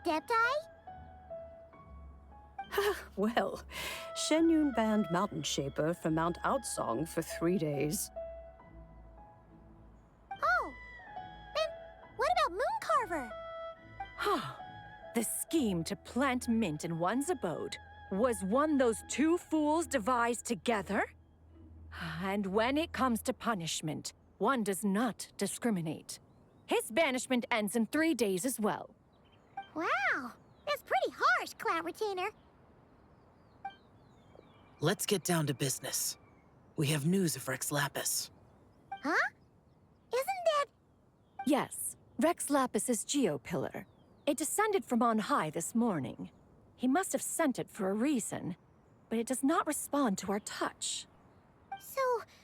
Adepti? Well, Shenyun banned Mountain Shaper from Mount Outsong for 3 days. Oh, then what about Mooncarver? The scheme to plant mint in one's abode was one those two fools devised together? And when it comes to punishment, one does not discriminate. His banishment ends in 3 days as well. Wow, that's pretty harsh, Cloud Retainer. Let's get down to business. We have news of Rex Lapis. Huh? Isn't that... Yes, Rex Lapis's geopillar. It descended from on high this morning. He must have sent it for a reason, but it does not respond to our touch. So,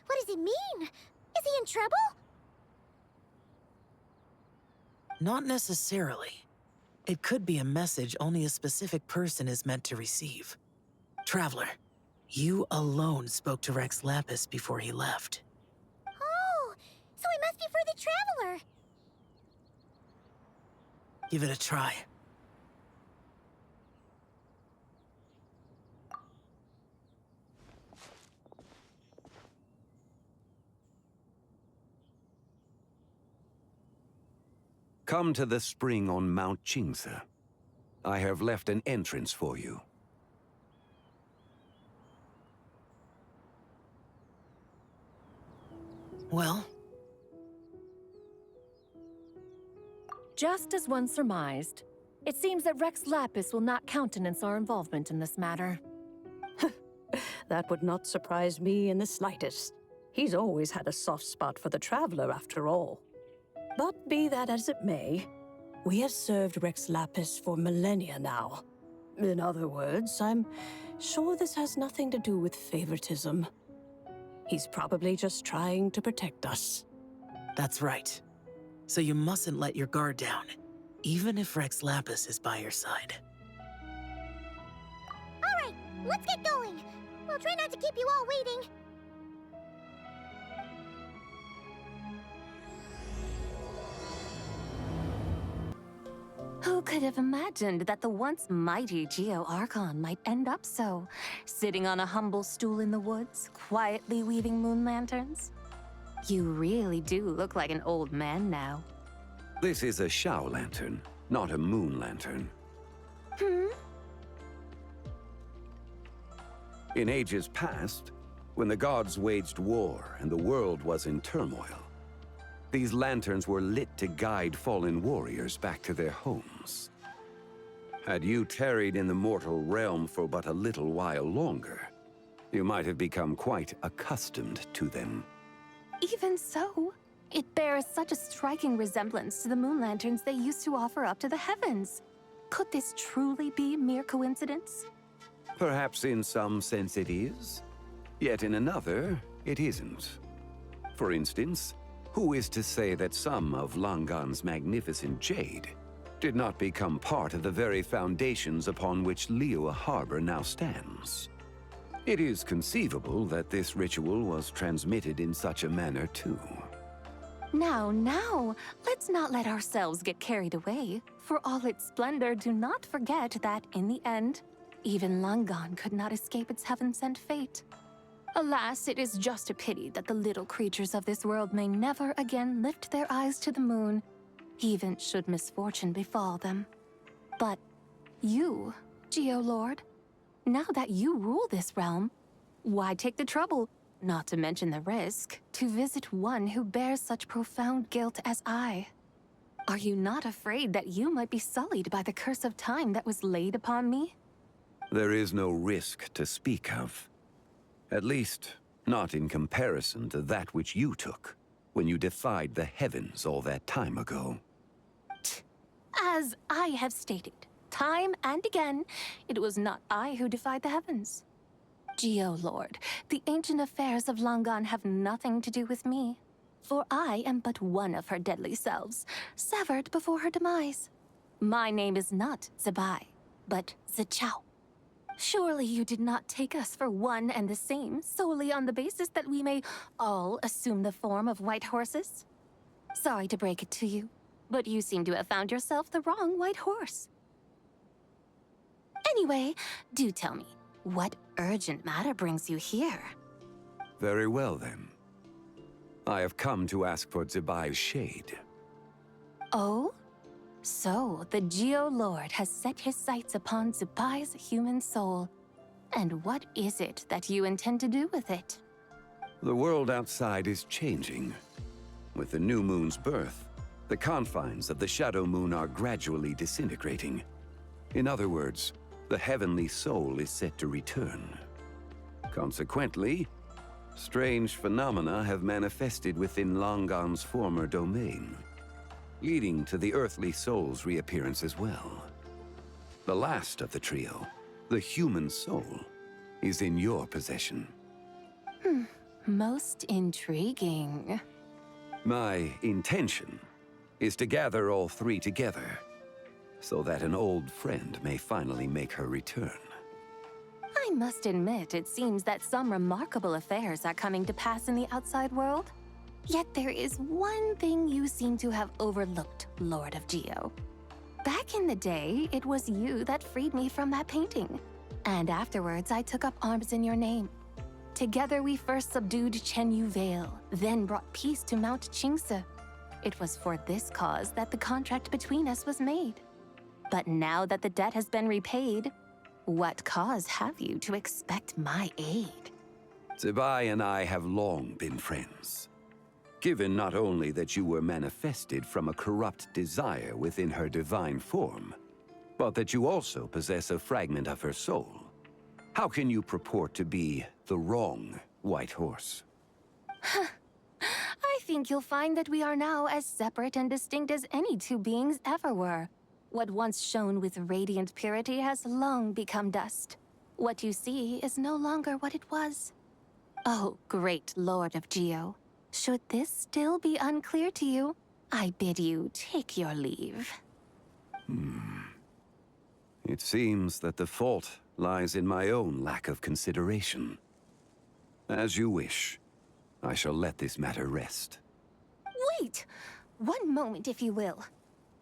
what does it mean? Is he in trouble? Not necessarily. It could be a message only a specific person is meant to receive. Traveler, you alone spoke to Rex Lapis before he left. Oh, so it must be for the Traveler. Give it a try. Come to the spring on Mount Qingse. I have left an entrance for you. Well? Just as one surmised, it seems that Rex Lapis will not countenance our involvement in this matter. That would not surprise me in the slightest. He's always had a soft spot for the Traveler, after all. But be that as it may, we have served Rex Lapis for millennia now. In other words, I'm sure this has nothing to do with favoritism. He's probably just trying to protect us. That's right. So you mustn't let your guard down, even if Rex Lapis is by your side. All right, let's get going. We'll try not to keep you all waiting. Who could have imagined that the once mighty Geo Archon might end up so, sitting on a humble stool in the woods, quietly weaving moon lanterns? You really do look like an old man now. This is a Shao lantern, not a moon lantern. In ages past, when the gods waged war and the world was in turmoil, these lanterns were lit to guide fallen warriors back to their homes. Had you tarried in the mortal realm for but a little while longer, you might have become quite accustomed to them. Even so, it bears such a striking resemblance to the moon lanterns they used to offer up to the heavens. Could this truly be mere coincidence? Perhaps in some sense it is, yet in another, it isn't. For instance, who is to say that some of Langan's magnificent jade did not become part of the very foundations upon which Liyue Harbor now stands? It is conceivable that this ritual was transmitted in such a manner too. Now, let's not let ourselves get carried away. For all its splendor, do not forget that, in the end, even Langan could not escape its heaven-sent fate. Alas, it is just a pity that the little creatures of this world may never again lift their eyes to the moon, even should misfortune befall them. But you, Geolord, now that you rule this realm, why take the trouble, not to mention the risk, to visit one who bears such profound guilt as I? Are you not afraid that you might be sullied by the curse of time that was laid upon me? There is no risk to speak of. At least, not in comparison to that which you took when you defied the heavens all that time ago. As I have stated, time and again, it was not I who defied the heavens. Geolord, the ancient affairs of Langan have nothing to do with me, for I am but one of her deadly selves, severed before her demise. My name is not Zabai, but Zichao. Surely you did not take us for one and the same solely on the basis that we may all assume the form of white horses? Sorry to break it to you, but you seem to have found yourself the wrong white horse. Anyway, do tell me, what urgent matter brings you here? Very well, then. I have come to ask for Zibai's shade. Oh? So, the Geo-Lord has set his sights upon Zibai's human soul. And what is it that you intend to do with it? The world outside is changing. With the new moon's birth, the confines of the Shadow Moon are gradually disintegrating. In other words, the heavenly soul is set to return. Consequently, strange phenomena have manifested within Langan's former domain, leading to the earthly soul's reappearance as well. The last of the trio, the human soul, is in your possession. Most intriguing. My intention is to gather all three together, so that an old friend may finally make her return. I must admit, it seems that some remarkable affairs are coming to pass in the outside world. Yet there is one thing you seem to have overlooked, Lord of Geo. Back in the day, it was you that freed me from that painting. And afterwards, I took up arms in your name. Together, we first subdued Chenyu Vale, then brought peace to Mount Qingse. It was for this cause that the contract between us was made. But now that the debt has been repaid, what cause have you to expect my aid? Zibai and I have long been friends. Given not only that you were manifested from a corrupt desire within her divine form, but that you also possess a fragment of her soul, how can you purport to be the wrong White Horse? I think you'll find that we are now as separate and distinct as any two beings ever were. What once shone with radiant purity has long become dust. What you see is no longer what it was. Oh, great Lord of Geo. Should this still be unclear to you, I bid you take your leave. It seems that the fault lies in my own lack of consideration. As you wish. I shall let this matter rest. Wait! One moment, if you will.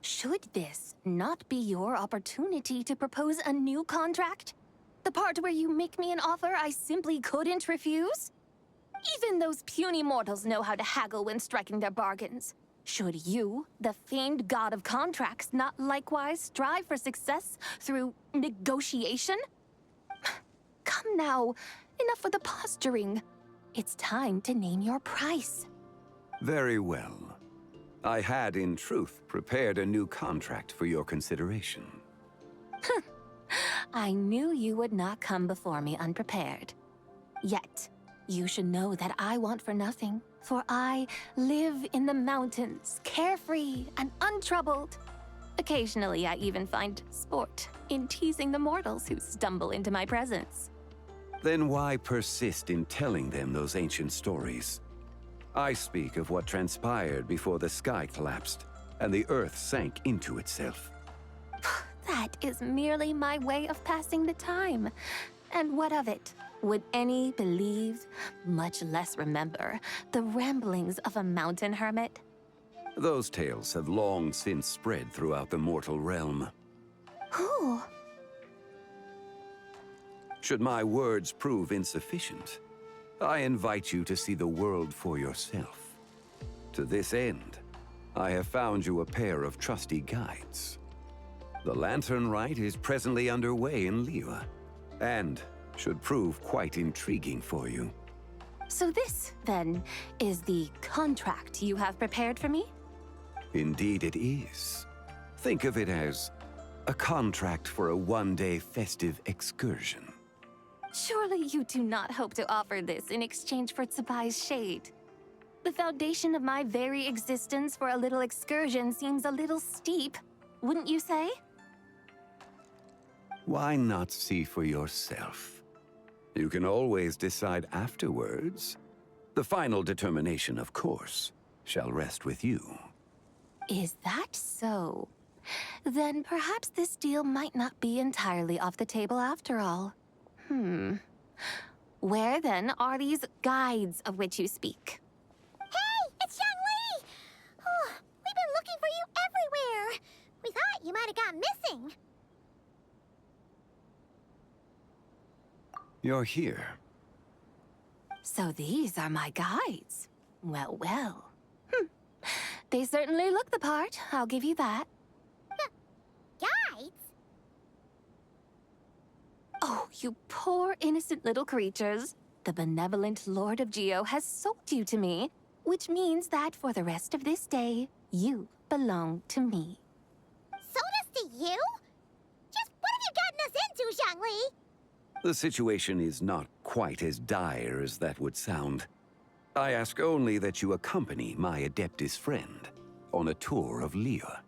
Should this not be your opportunity to propose a new contract? The part where you make me an offer I simply couldn't refuse? Even those puny mortals know how to haggle when striking their bargains. Should you, the famed god of contracts, not likewise strive for success through negotiation? Come now, enough with the posturing. It's time to name your price. Very well. I had, in truth, prepared a new contract for your consideration. I knew you would not come before me unprepared. Yet, you should know that I want for nothing, for I live in the mountains, carefree and untroubled. Occasionally, I even find sport in teasing the mortals who stumble into my presence. Then why persist in telling them those ancient stories? I speak of what transpired before the sky collapsed and the earth sank into itself. That is merely my way of passing the time. And what of it? Would any believe, much less remember, the ramblings of a mountain hermit? Those tales have long since spread throughout the mortal realm. Who? Should my words prove insufficient, I invite you to see the world for yourself. To this end, I have found you a pair of trusty guides. The Lanternlit is presently underway in Liyue, and should prove quite intriguing for you. So this, then, is the contract you have prepared for me? Indeed it is. Think of it as a contract for a one-day festive excursion. Surely you do not hope to offer this in exchange for Zibai's shade. The foundation of my very existence for a little excursion seems a little steep, wouldn't you say? Why not see for yourself? You can always decide afterwards. The final determination, of course, shall rest with you. Is that so? Then perhaps this deal might not be entirely off the table after all. Where then are these guides of which you speak? Hey, it's Xiangli! Oh, we've been looking for you everywhere. We thought you might have gone missing. you're here. So these are my guides. Well, well. They certainly look the part, I'll give you that. Guides? Oh, you poor innocent little creatures. The benevolent Lord of Geo has sold you to me, which means that for the rest of this day, you belong to me. Sold us to you? Just what have you gotten us into, Zhangli? The situation is not quite as dire as that would sound. I ask only that you accompany my Adeptus friend on a tour of Liyue.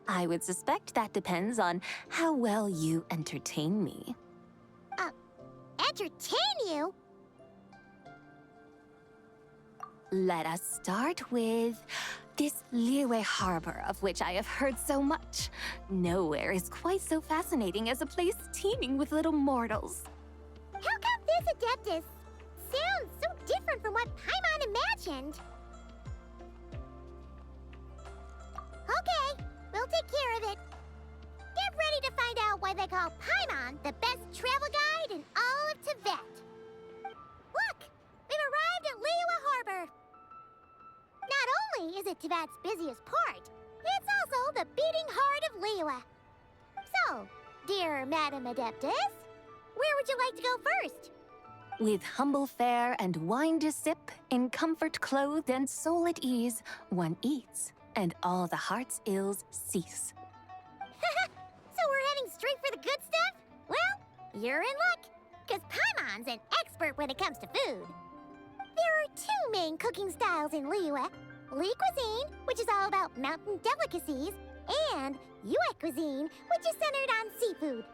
I would suspect that depends on how well you entertain me. Entertain you? Let us start with this Liyue harbor of which I have heard so much. Nowhere is quite so fascinating as a place teeming with little mortals. How come this Adeptus sounds so different from what Paimon imagined? Okay, we'll take care of it. Get ready to find out why they call Paimon the best travel guide in all of Tibet. Look, we've arrived at Liyue Harbor. Not only is it Tibet's busiest port, it's also the beating heart of Liyue. So, dear Madam Adeptus, where would you like to go first? With humble fare and wine to sip, in comfort clothed and soul at ease, one eats, and all the heart's ills cease. So we're heading straight for the good stuff? Well, you're in luck, because Paimon's an expert when it comes to food. There are two main cooking styles in Liyue. Li cuisine, which is all about mountain delicacies, and Yue cuisine, which is centered on seafood.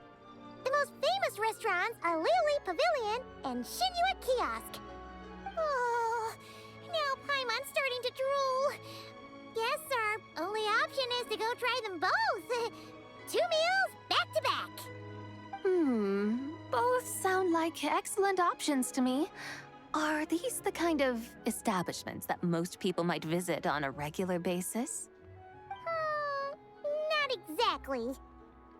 The most famous restaurants are Liyue Pavilion and Xinyue Kiosk. Oh, now Paimon's starting to drool. Guess our only option is to go try them both. 2 meals back to back. Both sound like excellent options to me. Are these the kind of establishments that most people might visit on a regular basis? Not exactly.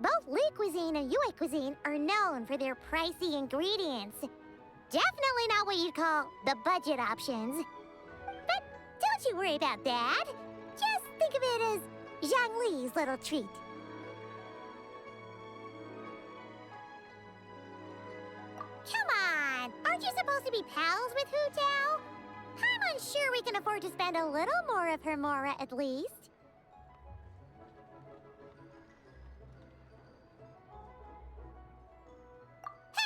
Both Li cuisine and Yue cuisine are known for their pricey ingredients. Definitely not what you'd call the budget options. But don't you worry about that. Just think of it as Zhangli's little treat. Come on! Aren't you supposed to be pals with Hu Tao? I'm unsure we can afford to spend a little more of her mora at least.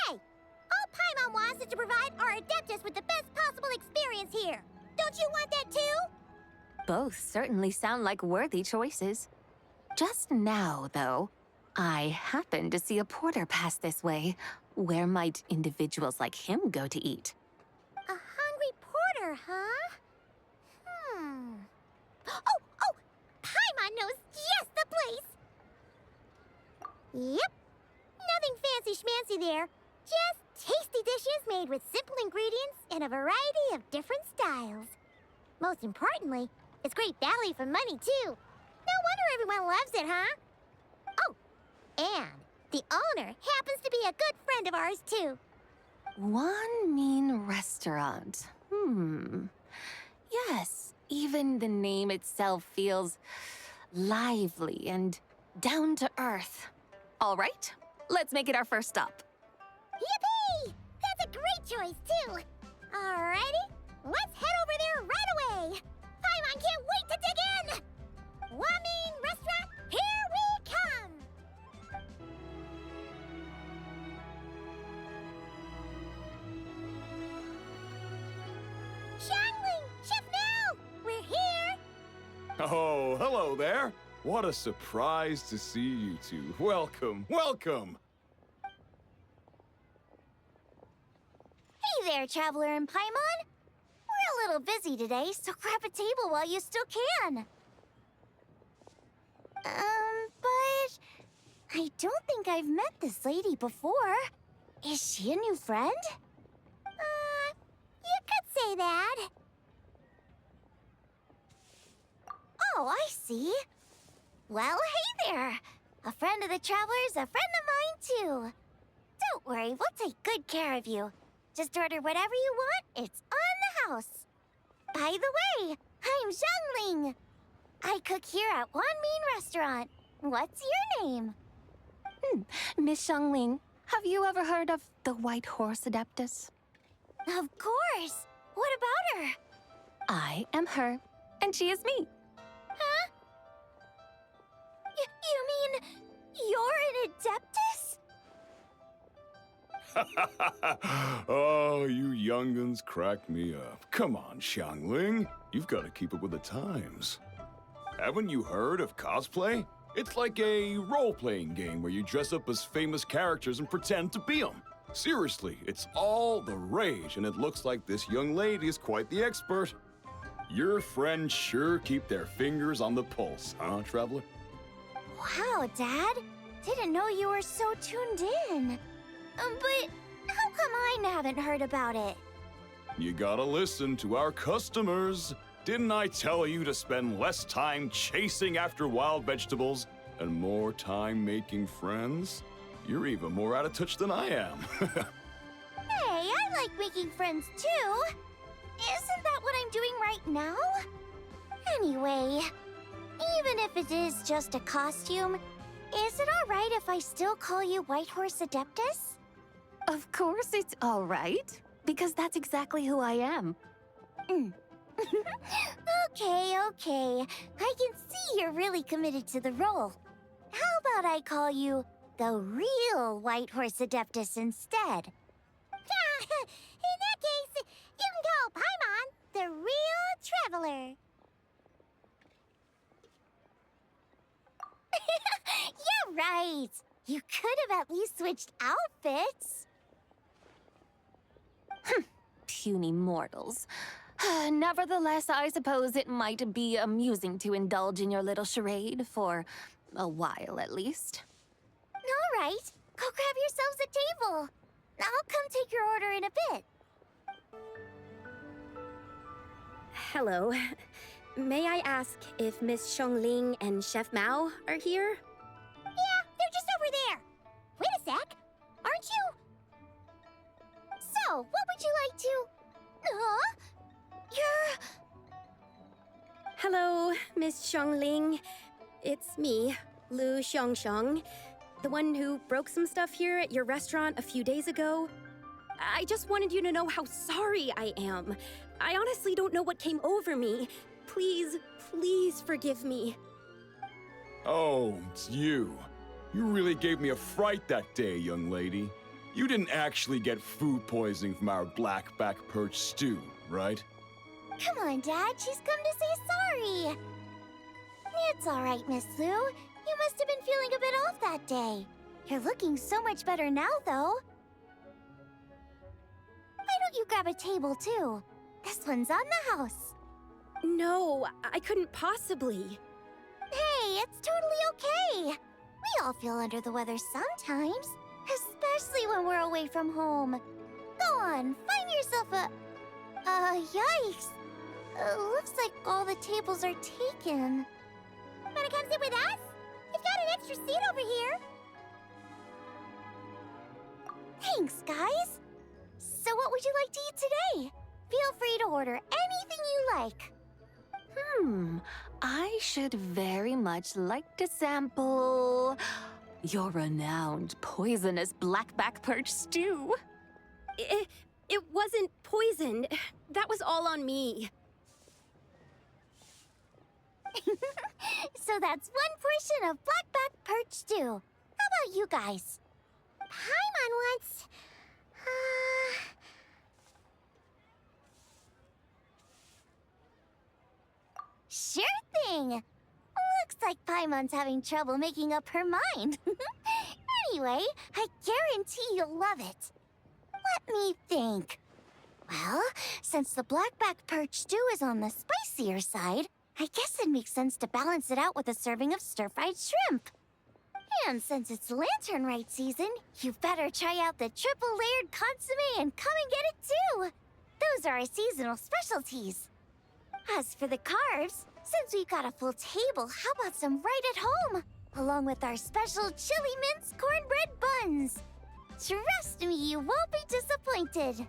Hey! All Paimon wants is to provide our Adeptus with the best possible experience here. Don't you want that too? Both certainly sound like worthy choices. Just now, though, I happened to see a porter pass this way. Where might individuals like him go to eat? A hungry porter, huh? Oh! Paimon knows just the place! Yep. Nothing fancy schmancy there. Just tasty dishes made with simple ingredients in a variety of different styles. Most importantly, it's great value for money, too. No wonder everyone loves it, huh? Oh, and the owner happens to be a good friend of ours, too. One mean restaurant. Yes, even the name itself feels lively and down to earth. All right, let's make it our first stop. Yippee! That's a great choice, too. Alrighty, let's head over there right away. Paimon can't wait to dig in. Wamin Restaurant, here we come. Xiangling, Chef Now, we're here. Oh, hello there. What a surprise to see you two. Welcome, welcome. Hey there, Traveler and Paimon. We're a little busy today, so grab a table while you still can. But I don't think I've met this lady before. Is she a new friend? You could say that. Oh, I see. Well, hey there. A friend of the Traveler's a friend of mine, too. Don't worry, we'll take good care of you. Just order whatever you want, it's on the house. By the way, I'm Zhangling. I cook here at Wanmin Restaurant. What's your name? Miss Xiangling, have you ever heard of the White Horse Adeptus? Of course. What about her? I am her, and she is me. Huh? You mean you're an Adeptus? Oh, you young'uns crack me up. Come on, Xiangling. You've got to keep up with the times. Haven't you heard of cosplay? It's like a role-playing game where you dress up as famous characters and pretend to be them. Seriously, it's all the rage, and it looks like this young lady is quite the expert. Your friends sure keep their fingers on the pulse, huh, Traveler? Wow, Dad. Didn't know you were so tuned in. But how come I haven't heard about it? You gotta listen to our customers. Didn't I tell you to spend less time chasing after wild vegetables and more time making friends? You're even more out of touch than I am. Hey, I like making friends too. Isn't that what I'm doing right now? Anyway, even if it is just a costume, is it all right if I still call you White Horse Adeptus? Of course it's all right, because that's exactly who I am. Okay. I can see you're really committed to the role. How about I call you the real White Horse Adeptus instead? In that case, you can call Paimon the real traveler. Yeah, right. You could have at least switched outfits. Puny mortals. Nevertheless, I suppose it might be amusing to indulge in your little charade for a while at least. All right, go grab yourselves a table. I'll come take your order in a bit. Hello. May I ask if Miss Xiangling and Chef Mao are here? Yeah, they're just over there. Wait a sec. Aren't you? So, what would you like to... Huh? You're... Hello, Miss Xiangling. It's me, Lu Xiangxiang, the one who broke some stuff here at your restaurant a few days ago. I just wanted you to know how sorry I am. I honestly don't know what came over me. Please forgive me. Oh, it's you. You really gave me a fright that day, young lady. You didn't actually get food poisoning from our black-back perch stew, right? Come on, Dad. She's come to say sorry. It's all right, Miss Lu. You must have been feeling a bit off that day. You're looking so much better now, though. Why don't you grab a table, too? This one's on the house. No, I couldn't possibly. Hey, it's totally okay. We all feel under the weather sometimes, especially when we're away from home. Go on, find yourself a... yikes. Looks like all the tables are taken. Wanna come sit with us? We've got an extra seat over here. Thanks, guys. So what would you like to eat today? Feel free to order anything you like. I should very much like to sample your renowned poisonous blackback perch stew. It wasn't poisoned. That was all on me. So that's one portion of blackback perch stew. How about you guys? Paimon wants... Sure thing! Looks like Paimon's having trouble making up her mind. Anyway, I guarantee you'll love it. Let me think. Well, since the blackback perch stew is on the spicier side, I guess it makes sense to balance it out with a serving of stir-fried shrimp. And since it's Lanternlit season, you better try out the triple-layered consommé and come and get it too! Those are our seasonal specialties. As for the carbs, since we've got a full table, how about some right at home? Along with our special chili mince cornbread buns. Trust me, you won't be disappointed.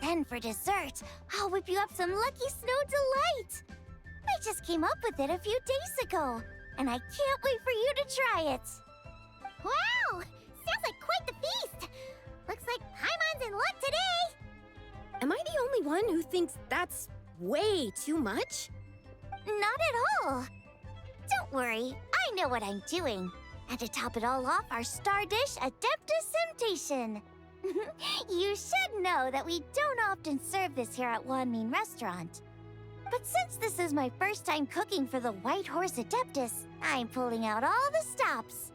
Then for dessert, I'll whip you up some Lucky Snow Delight. I just came up with it a few days ago, and I can't wait for you to try it. Wow! Sounds like quite the feast! Looks like Paimon's in luck today! Am I the only one who thinks that's way too much? Not at all. Don't worry, I know what I'm doing. And to top it all off, our star dish, Adeptus Temptation. You should know that we don't often serve this here at Wanmin Restaurant. But since this is my first time cooking for the White Horse Adeptus, I'm pulling out all the stops.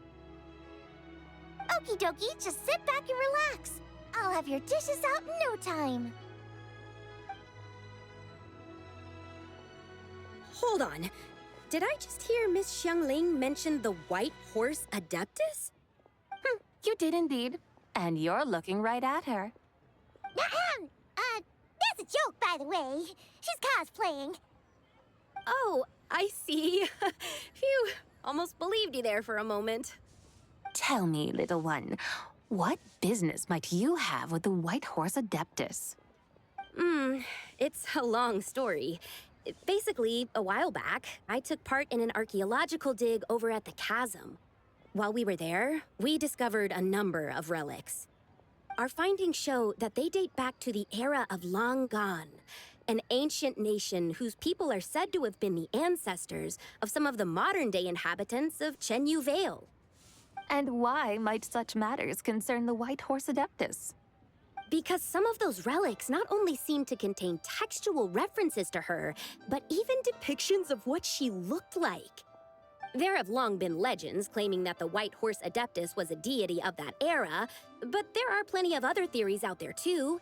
Okie dokie, just sit back and relax. I'll have your dishes out in no time. Hold on. Did I just hear Miss Xiangling mention the White Horse Adeptus? You did indeed. And you're looking right at her. That's a joke, by the way. She's cosplaying. Oh, I see. Phew, almost believed you there for a moment. Tell me, little one, what business might you have with the White Horse Adeptus? It's a long story. Basically, a while back, I took part in an archaeological dig over at the chasm. While we were there, we discovered a number of relics. Our findings show that they date back to the era of Long Gone, an ancient nation whose people are said to have been the ancestors of some of the modern-day inhabitants of Chenyu Vale. And why might such matters concern the White Horse Adeptus? Because some of those relics not only seem to contain textual references to her, but even depictions of what she looked like. There have long been legends claiming that the White Horse Adeptus was a deity of that era, but there are plenty of other theories out there too.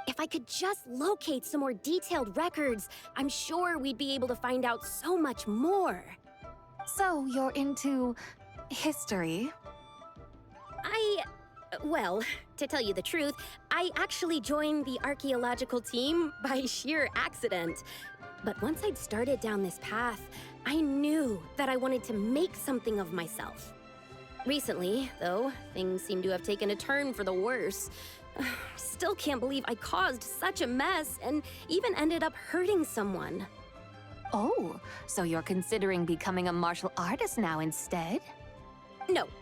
If I could just locate some more detailed records, I'm sure we'd be able to find out so much more. So you're into history? Well, to tell you the truth, I actually joined the archaeological team by sheer accident. But once I'd started down this path, I knew that I wanted to make something of myself. Recently, though, things seem to have taken a turn for the worse. Still can't believe I caused such a mess and even ended up hurting someone. Oh, so you're considering becoming a martial artist now instead?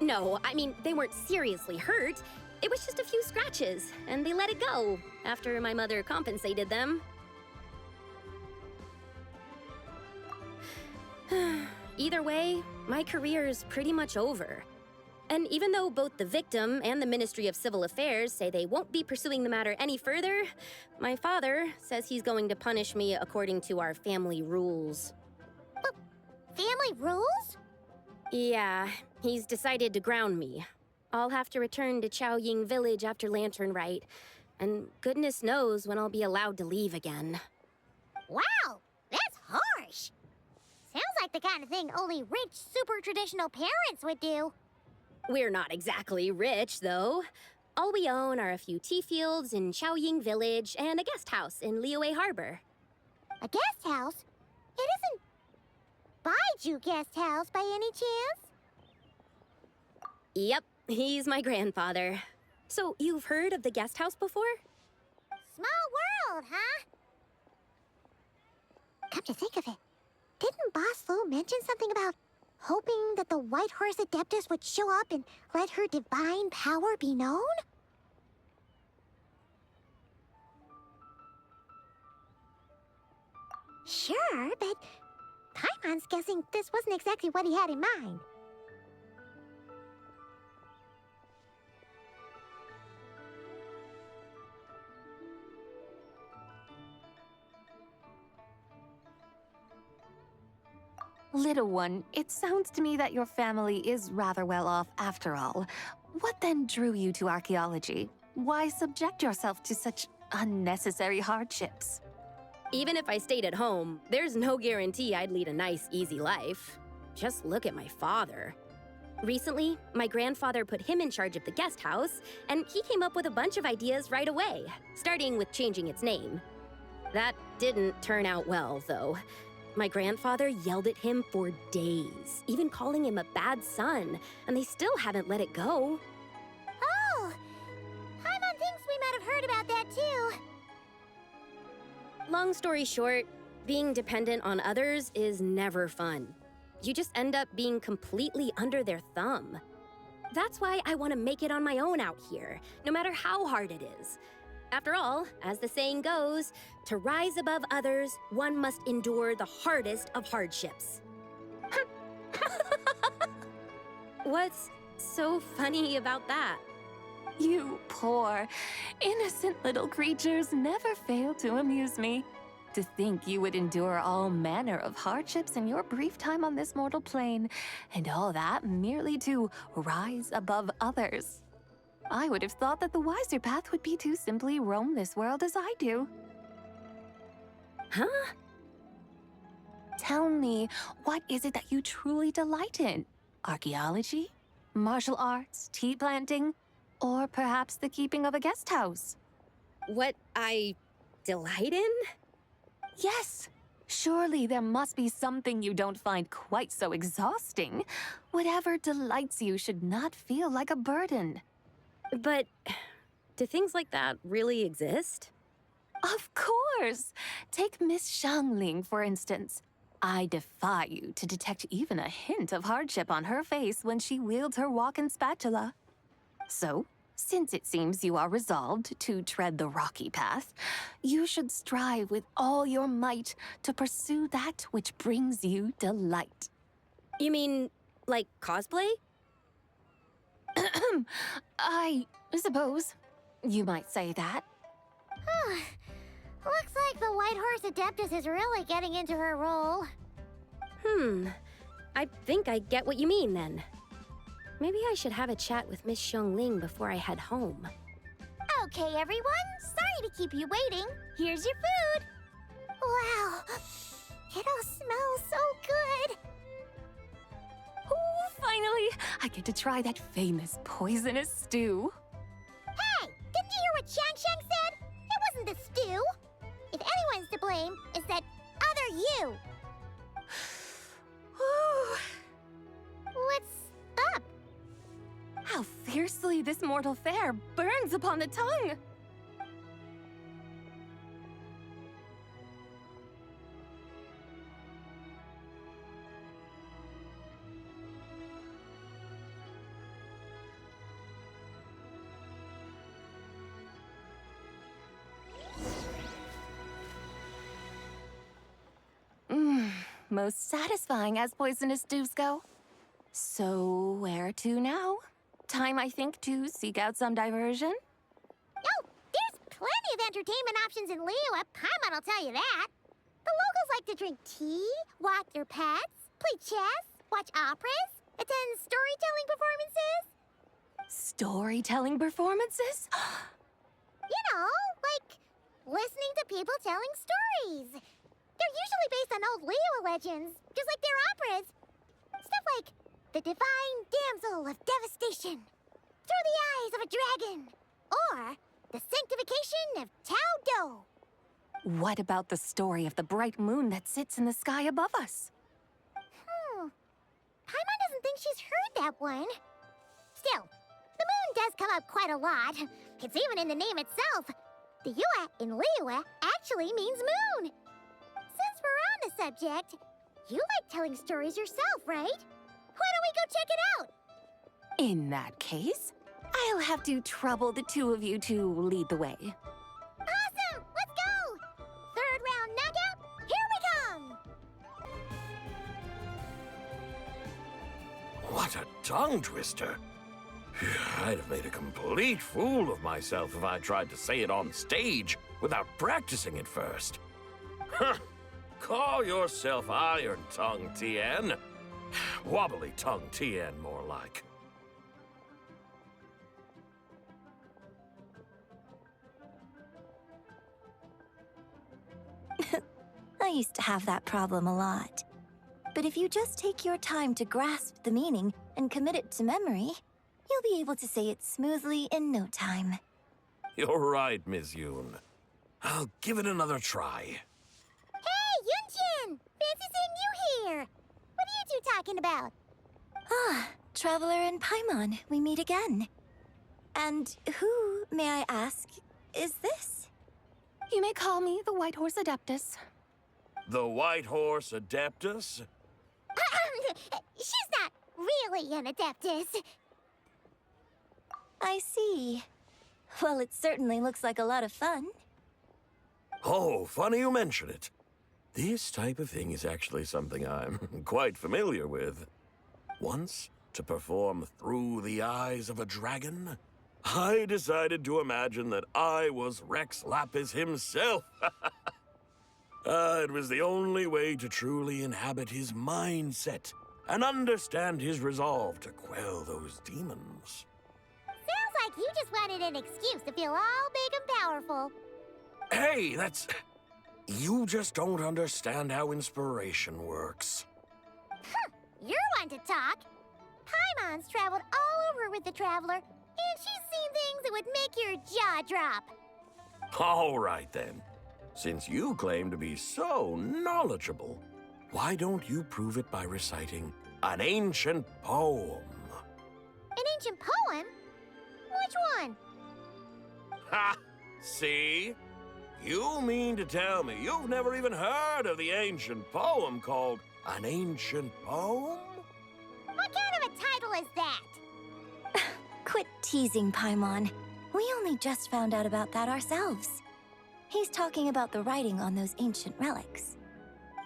No, I mean, they weren't seriously hurt. It was just a few scratches, and they let it go after my mother compensated them. Either way, my career's pretty much over. And even though both the victim and the Ministry of Civil Affairs say they won't be pursuing the matter any further, my father says he's going to punish me according to our family rules. Family rules? Yeah, he's decided to ground me. I'll have to return to Chaoying Village after Lantern Rite, and goodness knows when I'll be allowed to leave again. Wow, that's harsh. Sounds like the kind of thing only rich, super traditional parents would do. We're not exactly rich, though. All we own are a few tea fields in Chaoying Village and a guest house in Liyue Harbor. A guest house? It isn't Baiju Guest House by any chance? Yep, he's my grandfather. So, you've heard of the guest house before? Small world, huh? Come to think of it, didn't Boss Lu mention something about hoping that the White Horse Adeptus would show up and let her divine power be known? Sure, but Paimon's guessing this wasn't exactly what he had in mind. Little one, it sounds to me that your family is rather well off after all. What then drew you to archaeology? Why subject yourself to such unnecessary hardships? Even if I stayed at home, there's no guarantee I'd lead a nice, easy life. Just look at my father. Recently, my grandfather put him in charge of the guest house, and he came up with a bunch of ideas right away, starting with changing its name. That didn't turn out well, though. My grandfather yelled at him for days, even calling him a bad son, and they still haven't let it go. Oh! Paimon thinks we might have heard about that too. Long story short, being dependent on others is never fun. You just end up being completely under their thumb. That's why I want to make it on my own out here, no matter how hard it is. After all, as the saying goes, to rise above others, one must endure the hardest of hardships. What's so funny about that? You poor, innocent little creatures never fail to amuse me. To think you would endure all manner of hardships in your brief time on this mortal plane, and all that merely to rise above others. I would have thought that the wiser path would be to simply roam this world as I do. Huh? Tell me, what is it that you truly delight in? Archaeology? Martial arts? Tea planting? Or perhaps the keeping of a guest house? What I delight in? Yes. Surely there must be something you don't find quite so exhausting. Whatever delights you should not feel like a burden. But do things like that really exist? Of course! Take Miss Xiangling, for instance. I defy you to detect even a hint of hardship on her face when she wields her walking spatula. So, since it seems you are resolved to tread the rocky path, you should strive with all your might to pursue that which brings you delight. You mean, like cosplay? I suppose you might say that. Looks like the White Horse Adeptus is really getting into her role. I think I get what you mean then. Maybe I should have a chat with Miss Xiangling before I head home. Okay, everyone. Sorry to keep you waiting. Here's your food. Wow. It all smells so good. Oh, finally! I get to try that famous poisonous stew. Hey, didn't you hear what Shang said? It wasn't the stew. If anyone's to blame, it's that other you. What's up? How fiercely this mortal fare burns upon the tongue! Most satisfying as poisonous stews go. So, where to now? Time, I think, to seek out some diversion? Oh, there's plenty of entertainment options in Liyue. Paimon will tell you that. The locals like to drink tea, walk their pets, play chess, watch operas, attend storytelling performances. Storytelling performances? You know, like listening to people telling stories. They're usually based on old Liyue legends, just like their operas. Stuff like The Divine Damsel of Devastation, Through the Eyes of a Dragon, or The Sanctification of Tao Do. What about the story of the bright moon that sits in the sky above us? Paimon doesn't think she's heard that one. Still, the moon does come up quite a lot. It's even in the name itself. The Yue in Liyue actually means moon. Since we're on the subject, you like telling stories yourself, right? Why don't we go check it out? In that case, I'll have to trouble the two of you to lead the way. Awesome! Let's go! Third round knockout, here we come! What a tongue twister. I'd have made a complete fool of myself if I tried to say it on stage without practicing it first. Huh. Call yourself Iron Tongue, Tien. Wobbly Tongue, Tien, more like. I used to have that problem a lot. But if you just take your time to grasp the meaning and commit it to memory, you'll be able to say it smoothly in no time. You're right, Miss Yoon. I'll give it another try. Hey, Yunchin! fancy seeing you here. What are you two talking about? Ah, Traveler and Paimon, we meet again. And who, may I ask, is this? You may call me the White Horse Adeptus. The White Horse Adeptus? She's not really an Adeptus. I see. Well, it certainly looks like a lot of fun. Oh, funny you mention it. This type of thing is actually something I'm quite familiar with. Once, to perform through the eyes of a dragon, I decided to imagine that I was Rex Lapis himself. It was the only way to truly inhabit his mindset and understand his resolve to quell those demons. Sounds like you just wanted an excuse to feel all big and powerful. Hey, that's... You just don't understand how inspiration works. You're one to talk. Paimon's traveled all over with the Traveler, and she's seen things that would make your jaw drop. All right, then. Since you claim to be so knowledgeable, why don't you prove it by reciting an ancient poem? An ancient poem? Which one? Ha! See? You mean to tell me you've never even heard of the ancient poem called An Ancient Poem? What kind of a title is that? Quit teasing, Paimon. We only just found out about that ourselves. He's talking about the writing on those ancient relics.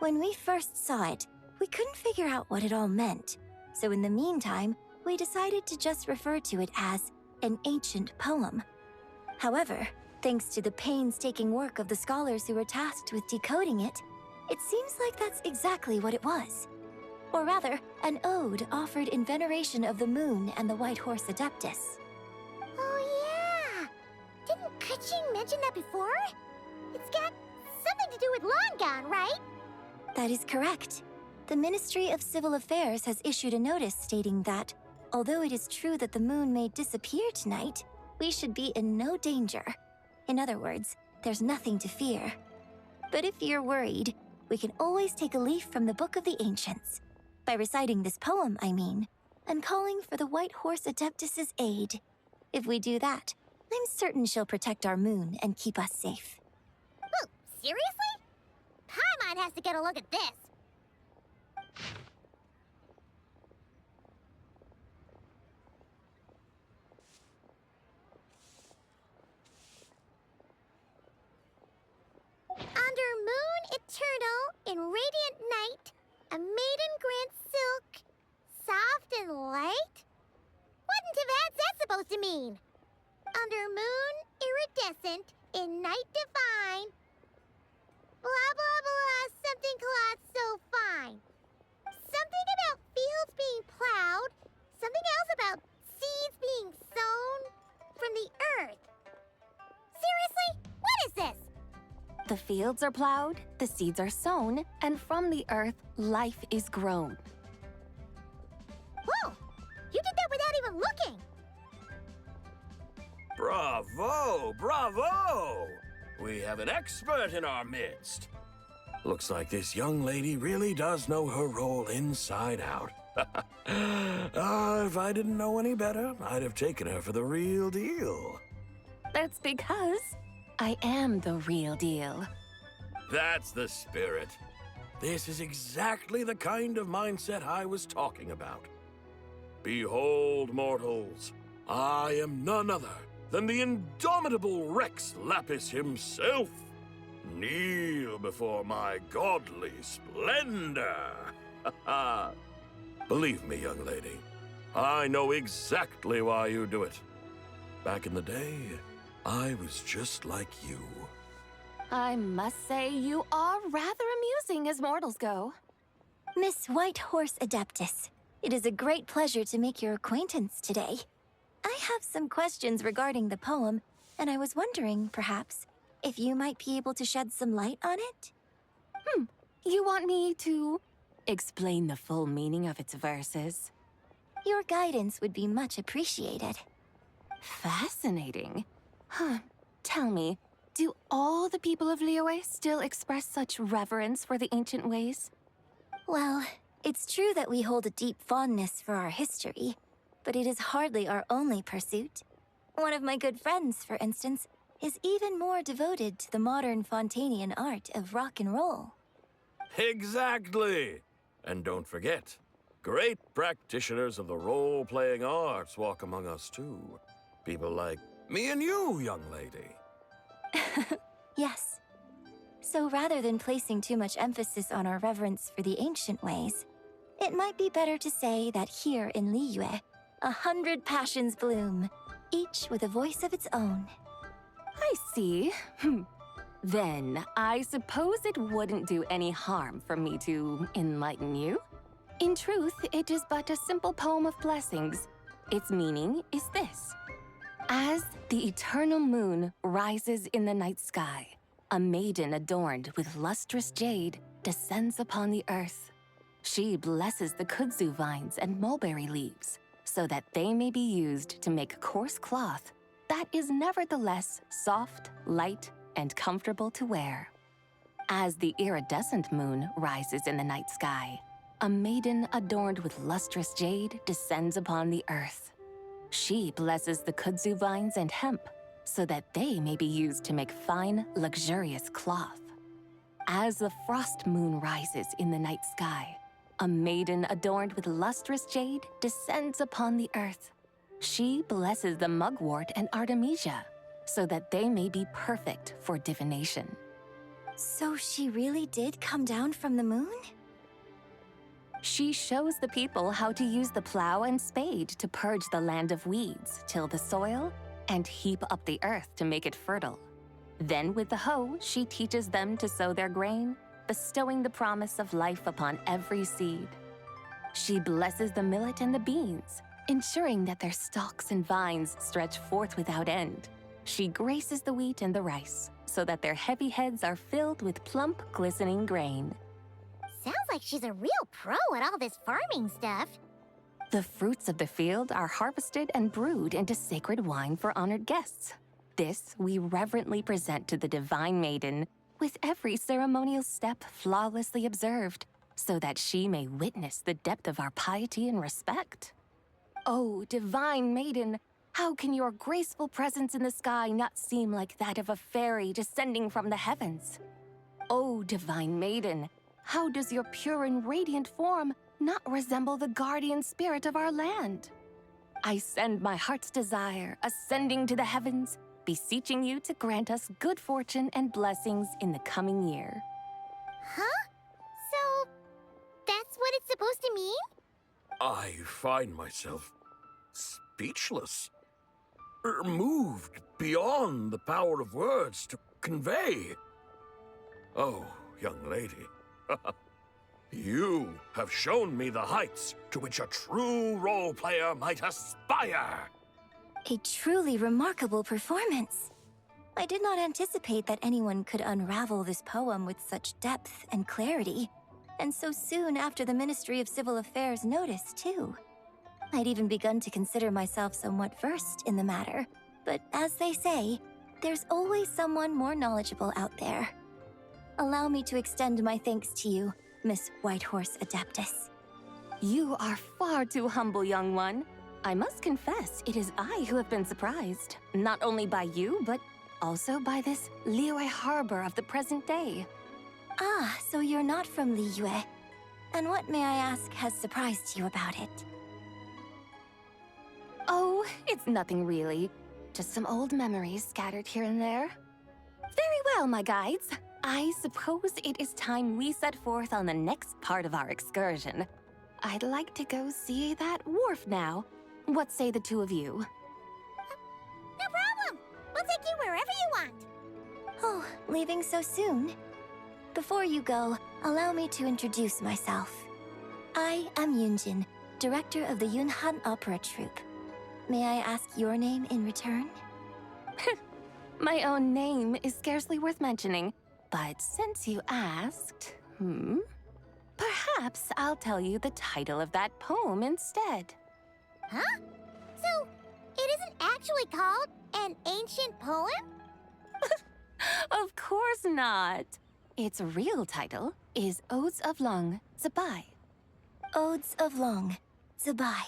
When we first saw it, we couldn't figure out what it all meant. So in the meantime, we decided to just refer to it as an ancient poem. However, thanks to the painstaking work of the scholars who were tasked with decoding it, it seems like that's exactly what it was. Or rather, an ode offered in veneration of the moon and the White Horse Adeptus. Oh, yeah! Didn't Kuching mention that before? It's got something to do with Longon, right? That is correct. The Ministry of Civil Affairs has issued a notice stating that, although it is true that the moon may disappear tonight, we should be in no danger. In other words, there's nothing to fear. But if you're worried, we can always take a leaf from the Book of the Ancients. By reciting this poem, I mean, and calling for the White Horse Adeptus's aid. If we do that, I'm certain she'll protect our moon and keep us safe. Oh, seriously? Paimon has to get a look at this. Under moon eternal, in radiant night, a maiden grants silk, soft and light? What in Tibet's that supposed to mean? Under moon iridescent, in night divine, blah blah blah, something cloth so fine. Something about fields being plowed, something else about seeds being sown from the earth. Seriously? What is this? The fields are plowed, the seeds are sown, and from the earth, life is grown. Whoa! You did that without even looking! Bravo! Bravo! We have an expert in our midst. Looks like this young lady really does know her role inside out. If I didn't know any better, I'd have taken her for the real deal. That's because I am the real deal. That's the spirit. This is exactly the kind of mindset I was talking about. Behold, mortals, I am none other than the indomitable Rex Lapis himself. Kneel before my godly splendor. Believe me, young lady, I know exactly why you do it. Back in the day, I was just like you. I must say you are rather amusing as mortals go. Miss White Horse Adeptus, it is a great pleasure to make your acquaintance today. I have some questions regarding the poem, and I was wondering, perhaps, if you might be able to shed some light on it? You want me to explain the full meaning of its verses? Your guidance would be much appreciated. Fascinating. Tell me, do all the people of Liyue still express such reverence for the ancient ways? Well, it's true that we hold a deep fondness for our history, but it is hardly our only pursuit. One of my good friends, for instance, is even more devoted to the modern Fontanian art of rock and roll. Exactly! And don't forget, great practitioners of the role-playing arts walk among us too. People like me and you, young lady. Yes. So rather than placing too much emphasis on our reverence for the ancient ways, it might be better to say that here in Liyue, 100 passions bloom, each with a voice of its own. I see. Then, I suppose it wouldn't do any harm for me to enlighten you. In truth, it is but a simple poem of blessings. Its meaning is this. As the eternal moon rises in the night sky, a maiden adorned with lustrous jade descends upon the earth. She blesses the kudzu vines and mulberry leaves so that they may be used to make coarse cloth that is nevertheless soft, light, and comfortable to wear. As the iridescent moon rises in the night sky, a maiden adorned with lustrous jade descends upon the earth. She blesses the kudzu vines and hemp so that they may be used to make fine, luxurious cloth. As the frost moon rises in the night sky, a maiden adorned with lustrous jade descends upon the earth. She blesses the mugwort and artemisia so that they may be perfect for divination. So she really did come down from the moon? She shows the people how to use the plow and spade to purge the land of weeds, till the soil, and heap up the earth to make it fertile. Then with the hoe, she teaches them to sow their grain, bestowing the promise of life upon every seed. She blesses the millet and the beans, ensuring that their stalks and vines stretch forth without end. She graces the wheat and the rice, so that their heavy heads are filled with plump, glistening grain. Sounds like she's a real pro at all this farming stuff. The fruits of the field are harvested and brewed into sacred wine for honored guests. This we reverently present to the divine maiden, with every ceremonial step flawlessly observed, so that she may witness the depth of our piety and respect. Oh, divine maiden, how can your graceful presence in the sky not seem like that of a fairy descending from the heavens? Oh, divine maiden, how does your pure and radiant form not resemble the guardian spirit of our land? I send my heart's desire, ascending to the heavens, beseeching you to grant us good fortune and blessings in the coming year. Huh? So, that's what it's supposed to mean? I find myself speechless, moved beyond the power of words to convey. Oh, young lady, you have shown me the heights to which a true role player might aspire. A truly remarkable performance. I did not anticipate that anyone could unravel this poem with such depth and clarity, and so soon after the Ministry of Civil Affairs noticed, too. I'd even begun to consider myself somewhat versed in the matter, but as they say, there's always someone more knowledgeable out there. Allow me to extend my thanks to you, Miss Whitehorse Adeptus. You are far too humble, young one. I must confess, it is I who have been surprised, not only by you, but also by this Liyue harbor of the present day. Ah, so you're not from Liyue. And what, may I ask, has surprised you about it? Oh, it's nothing really. Just some old memories scattered here and there. Very well, my guides. I suppose it is time we set forth on the next part of our excursion. I'd like to go see that wharf now. What say the two of you? No problem. We'll take you wherever you want. Oh, leaving so soon? Before you go, allow me to introduce myself. I am Yunjin, director of the Yunhan Opera Troupe. May I ask your name in return? My own name is scarcely worth mentioning, but since you asked, perhaps I'll tell you the title of that poem instead. Huh? So, it isn't actually called an ancient poem? Of course not. Its real title is Odes of Long Zabai. Odes of Long Zabai.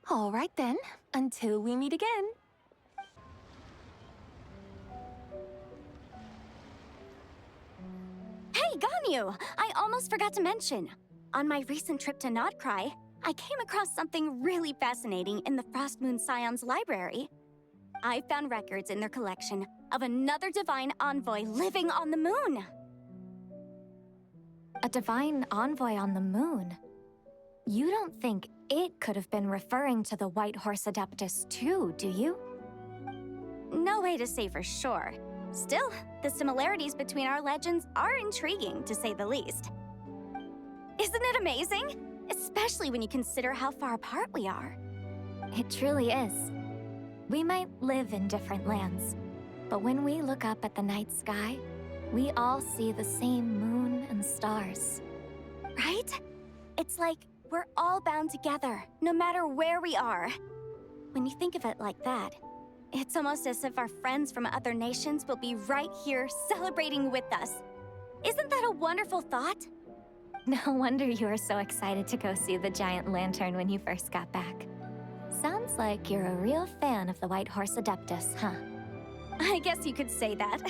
All right then, until we meet again. Hey, Ganyu! I almost forgot to mention. On my recent trip to Notcry, I came across something really fascinating in the Frost Moon Scion's library. I found records in their collection of another divine envoy living on the moon. A divine envoy on the moon? You don't think it could have been referring to the White Horse Adeptus too, do you? No way to say for sure. Still, the similarities between our legends are intriguing, to say the least. Isn't it amazing? Especially when you consider how far apart we are. It truly is. We might live in different lands, but when we look up at the night sky, we all see the same moon and stars. Right? It's like we're all bound together, no matter where we are. When you think of it like that, it's almost as if our friends from other nations will be right here celebrating with us. Isn't that a wonderful thought? No wonder you were so excited to go see the giant lantern when you first got back. Sounds like you're a real fan of the White Horse Adeptus, huh? I guess you could say that.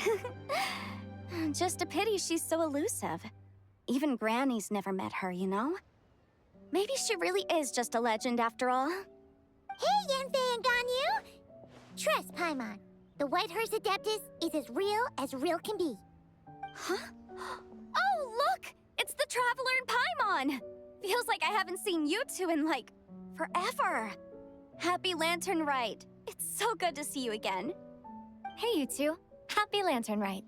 Just a pity she's so elusive. Even Granny's never met her, you know? Maybe she really is just a legend after all. Hey, Yanfei and Ganyu! Trust Paimon. The White Horse Adeptus is as real can be. Huh? Oh, look! It's the Traveler and Paimon! Feels like I haven't seen you two in, like, forever. Happy Lantern Rite. It's so good to see you again. Hey, you two. Happy Lantern Rite.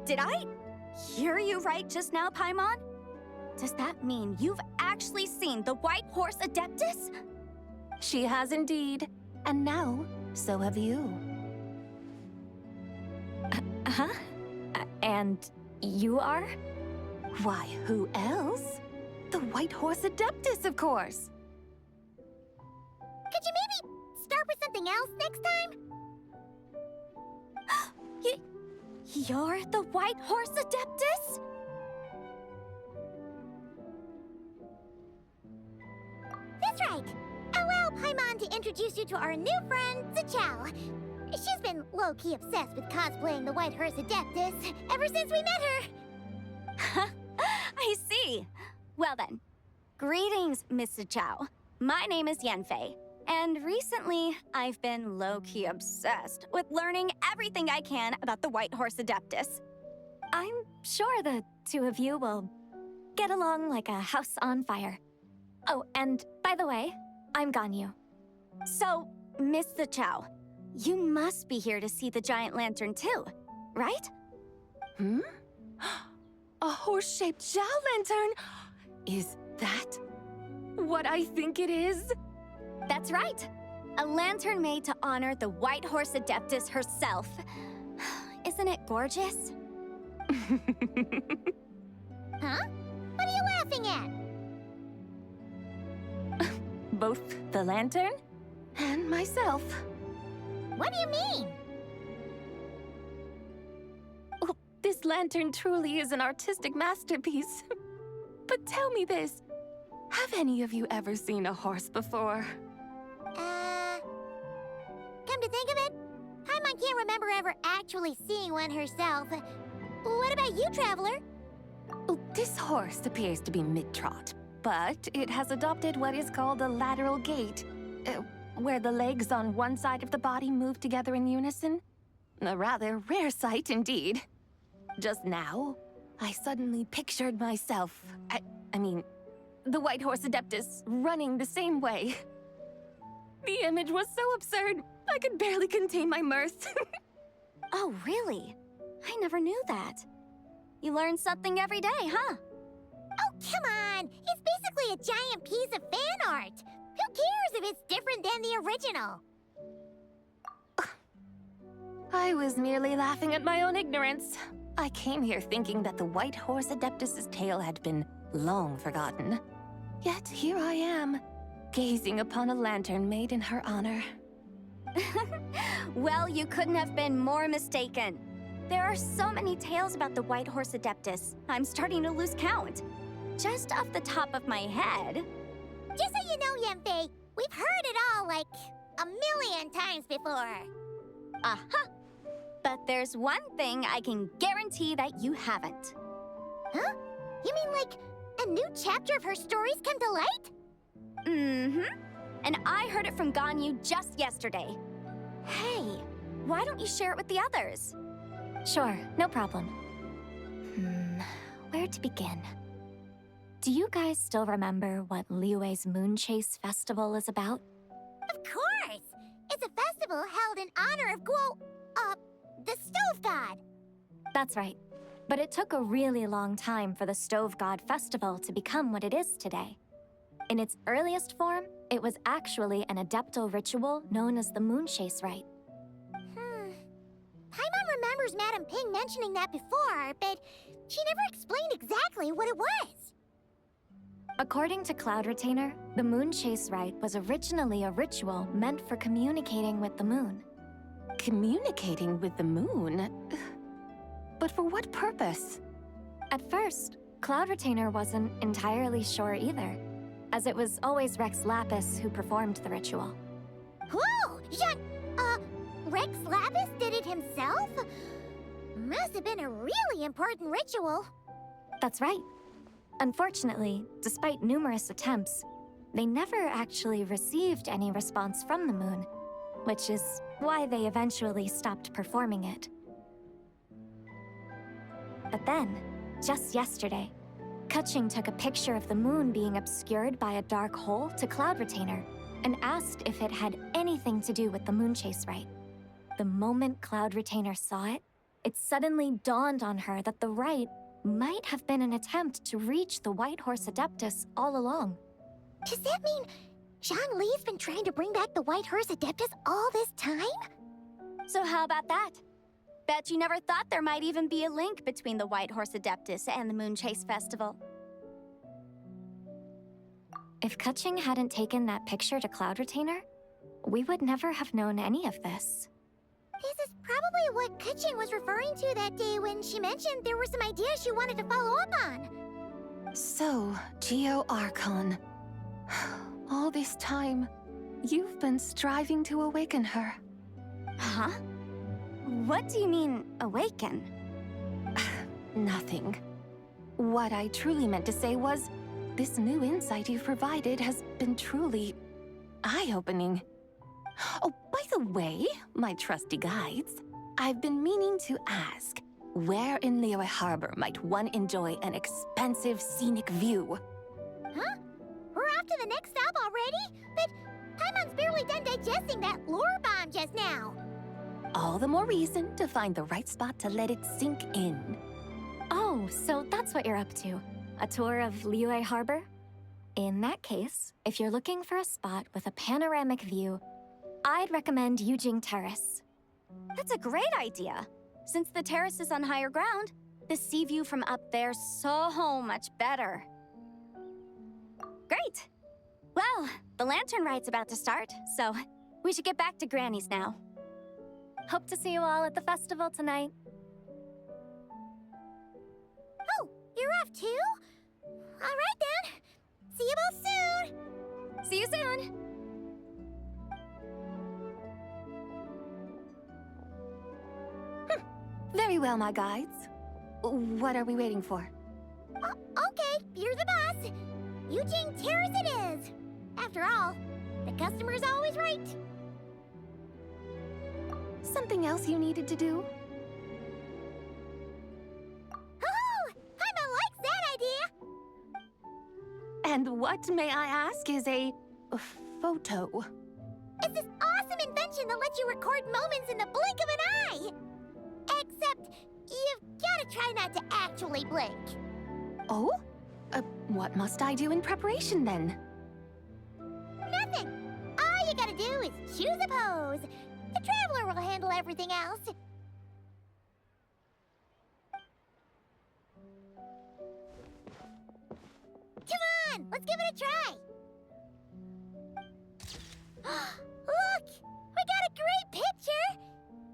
Did I hear you right just now, Paimon? Does that mean you've actually seen the White Horse Adeptus? She has indeed. And now, so have you. Huh? And you are? Why, who else? The White Horse Adeptus, of course. Could you maybe start with something else next time? You're the White Horse Adeptus? That's right. Allow Paimon to introduce you to our new friend, Zichao. She's been low-key obsessed with cosplaying the White Horse Adeptus ever since we met her. I see. Well then, greetings, Miss Zichao. My name is Yanfei, and recently I've been low-key obsessed with learning everything I can about the White Horse Adeptus. I'm sure the two of you will get along like a house on fire. Oh, and by the way, I'm Ganyu. So, Miss Zichao, you must be here to see the giant lantern too, right? A horse-shaped Zhao lantern? Is that what I think it is? That's right. A lantern made to honor the White Horse Adeptus herself. Isn't it gorgeous? Huh? What are you laughing at? Both the lantern and myself. What do you mean? Oh, this lantern truly is an artistic masterpiece. But tell me this, have any of you ever seen a horse before? Come to think of it, Paimon can't remember ever actually seeing one herself. What about you, Traveler? Oh, this horse appears to be mid-trot, but it has adopted what is called a lateral gait, where the legs on one side of the body move together in unison. A rather rare sight indeed. Just now, I suddenly pictured myself, I mean, the White Horse Adeptus running the same way. The image was so absurd, I could barely contain my mirth. Oh, really? I never knew that. You learn something every day, huh? Oh, come on! It's basically a giant piece of fan art! Who cares if it's different than the original? I was merely laughing at my own ignorance. I came here thinking that the White Horse Adeptus' tale had been long forgotten. Yet here I am, gazing upon a lantern made in her honor. Well, you couldn't have been more mistaken. There are so many tales about the White Horse Adeptus, I'm starting to lose count. Just off the top of my head. Just so you know, Yemfei, we've heard it all like a million times before. Aha! But there's one thing I can guarantee that you haven't. Huh? You mean like a new chapter of her stories come to light? Mm-hmm. And I heard it from Ganyu just yesterday. Hey, why don't you share it with the others? Sure, no problem. Where to begin? Do you guys still remember what Liyue's Moon Chase Festival is about? Of course! It's a festival held in honor of the Stove God. That's right. But it took a really long time for the Stove God Festival to become what it is today. In its earliest form, it was actually an adeptal ritual known as the Moon Chase Rite. Paimon remembers Madame Ping mentioning that before, but she never explained exactly what it was. According to Cloud Retainer, the Moon Chase Rite was originally a ritual meant for communicating with the moon. Communicating with the moon? But for what purpose? At first, Cloud Retainer wasn't entirely sure either, as it was always Rex Lapis who performed the ritual. Whoa! Rex Lapis did it himself? Must have been a really important ritual. That's right. Unfortunately, despite numerous attempts, they never actually received any response from the moon, which is why they eventually stopped performing it. But then, just yesterday, Kutching took a picture of the moon being obscured by a dark hole to Cloud Retainer and asked if it had anything to do with the Moon Chase Rite. The moment Cloud Retainer saw it, it suddenly dawned on her that the rite might have been an attempt to reach the White Horse Adeptus all along. Does that mean Zhang Li's been trying to bring back the White Horse Adeptus all this time? So how about that? Bet you never thought there might even be a link between the White Horse Adeptus and the Moon Chase Festival. If Kutching hadn't taken that picture to Cloud Retainer, we would never have known any of this. This is probably what Kutching was referring to that day when she mentioned there were some ideas she wanted to follow up on. So, Geo Archon. All this time, you've been striving to awaken her. Huh? What do you mean, awaken? Nothing. What I truly meant to say was, this new insight you've provided has been truly eye-opening. Oh, by the way, my trusty guides, I've been meaning to ask, where in Liyue Harbor might one enjoy an expensive scenic view? Huh? We're off to the next stop already? But Paimon's barely done digesting that lore bomb just now. All the more reason to find the right spot to let it sink in. Oh, so that's what you're up to. A tour of Liyue Harbor? In that case, if you're looking for a spot with a panoramic view, I'd recommend Yujing Terrace. That's a great idea. Since the terrace is on higher ground, the sea view from up there's so much better. Great. Well, the lantern ride's about to start, so we should get back to Granny's now. Hope to see you all at the festival tonight. Oh, you're off too? All right then. See you both soon. See you soon. Very well, my guides. What are we waiting for? Okay, you're the boss. Eugene Terrace it is. After all, the customer's always right. Something else you needed to do? Oh, Paimon likes that idea. And what, may I ask, is a photo? It's this awesome invention that lets you record moments in the blink of an eye. Except, you've gotta try not to actually blink. Oh? What must I do in preparation, then? Nothing. All you gotta do is choose a pose. The Traveler will handle everything else. Come on, let's give it a try. Look! We got a adventure?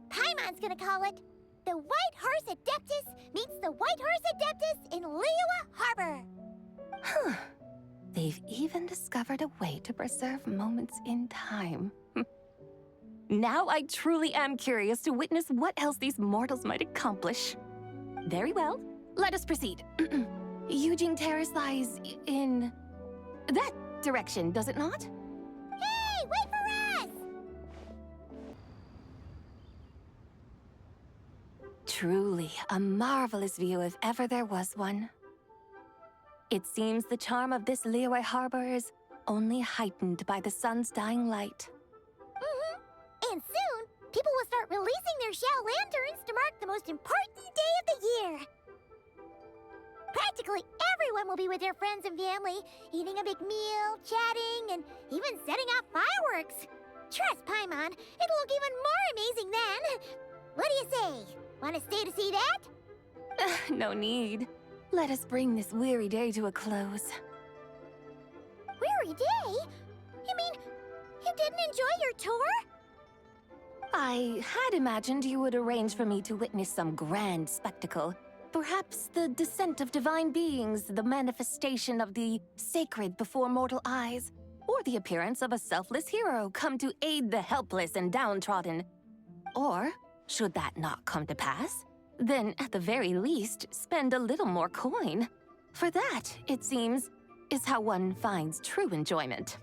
Paimon's gonna call it The White Horse Adeptus Meets the White Horse Adeptus in Liyue Harbor. Huh. They've even discovered a way to preserve moments in time. Now I truly am curious to witness what else these mortals might accomplish. Very well, let us proceed. Eugene Terrace lies in that direction, does it not? Hey, wait for us! Truly a marvelous view if ever there was one. It seems the charm of this Liyue Harbor is only heightened by the sun's dying light. And soon, people will start releasing their Xiao lanterns to mark the most important day of the year. Practically everyone will be with their friends and family, eating a big meal, chatting, and even setting off fireworks. Trust Paimon, it'll look even more amazing then. What do you say? Want to stay to see that? No need. Let us bring this weary day to a close. Weary day? You mean you didn't enjoy your tour? I had imagined you would arrange for me to witness some grand spectacle. Perhaps the descent of divine beings, the manifestation of the sacred before mortal eyes, or the appearance of a selfless hero come to aid the helpless and downtrodden. Or, should that not come to pass, then at the very least, spend a little more coin. For that, it seems, is how one finds true enjoyment.